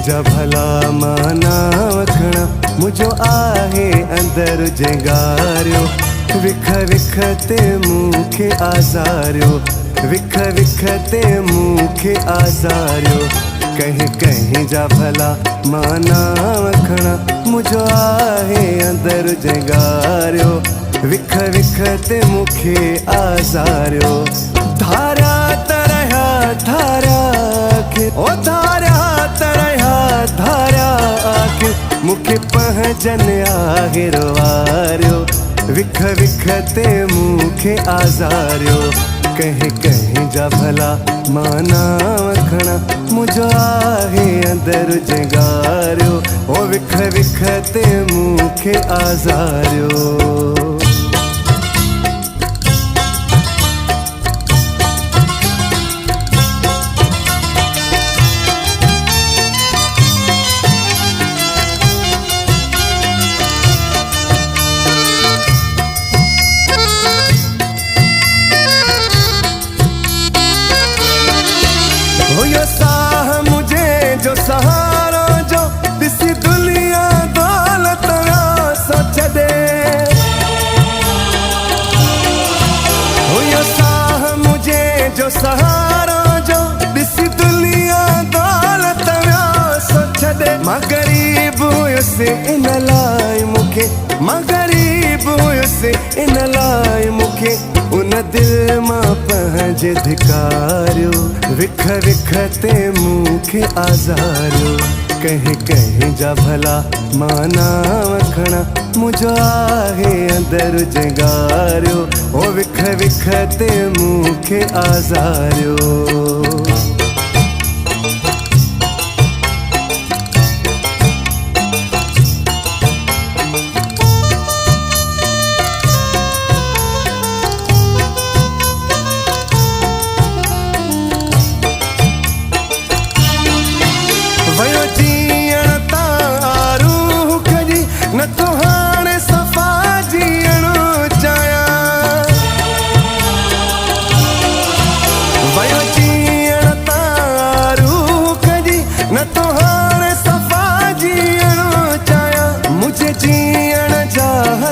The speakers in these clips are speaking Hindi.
जा भला माना वखणा मुझो आहे अंदर जगारियो विख विख ते मूंखे आज़ारियो विख विख ते मूंखे आज़ारियो कहीं कहीं जा भला माना वखणा मुझो आहे अंदर जगारियो विख विख ते मूंखे आज़ारियो धारा तरह धारा के ओ धारा तरह धारा के मूंखे पहचन आहे रवारियो विख विख ते मूंखे आज़ारियो कहीं कहीं जा भला माना वखणा मुझो आहे अंदर जगारियो ओ विख विख ते मूंखे आज़ारियो साह मुझे जो सहारा जो दिसी दुनिया दौलत सोच दे हो साह मुझे जो सहारा जो दिसी दुनिया दौलत सोच दे मां गरीब हुयुसि इन लाइ मूंखे मां गरीब हुयुसि इन लाइ मूंखे उन दिल मां पंहिंजे धिकारियो विख विख ते मूंखे आज़ारियो कहीं कहीं जा भला माना वखणा मुझो आहे अंदर जगारियो ओ विख विख ते मूंखे आज़ारियो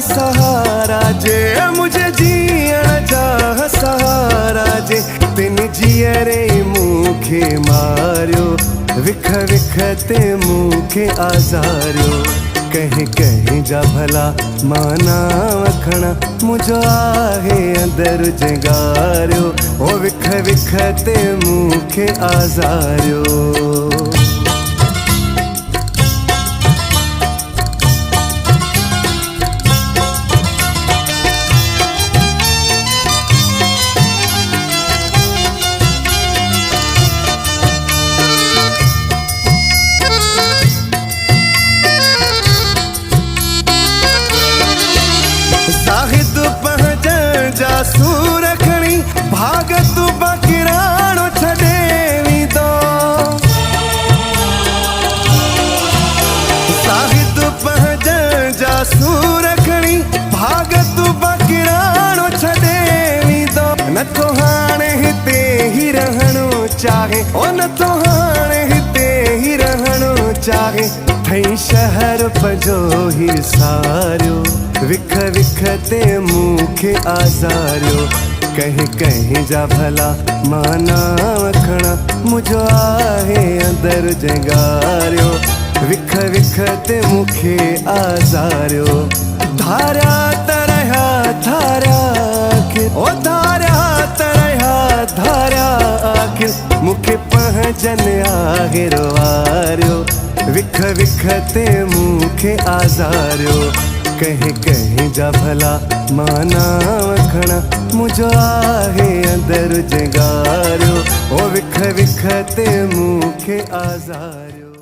सहारा जे मुझे जीअण जा सहारा जे तिन जीअरे मूंखे मारियो विख विख ते मूंखे आज़ारियो कहीं कहीं जा भला माना वखणा मुझो आहे अंदर जगारियो ओ विख विख ते मूंखे आज़ारियो साहिद पहचन जा सूर खणी भागत बकिराणो छॾे वेंदो साहिद पहचन जा सूर खणी भागत बकिराणो छॾे वेंदो न तो हाणे हिते ही रहणो चाहे ओ न तो हाणे हिते ही रहणो चाहे ठही शहर पंहिंजो ही सारियो विख विख ते मूंखे आज़ारियो कहीं कहीं जा भला माना वखणा मुझो आहे अंदर जगारियो विख विख ते मूंखे आज़ारियो धारा तरह धारा के ओ धारा तरह धारा के मूंखे पहचन आहे रवारियो विख विख ते मूंखे आज़ारियो कहीं कहीं जा भला माना वखणा मुझो आहे अंदर जगारियो ओ विख विख ते मूंखे आज़ारियो।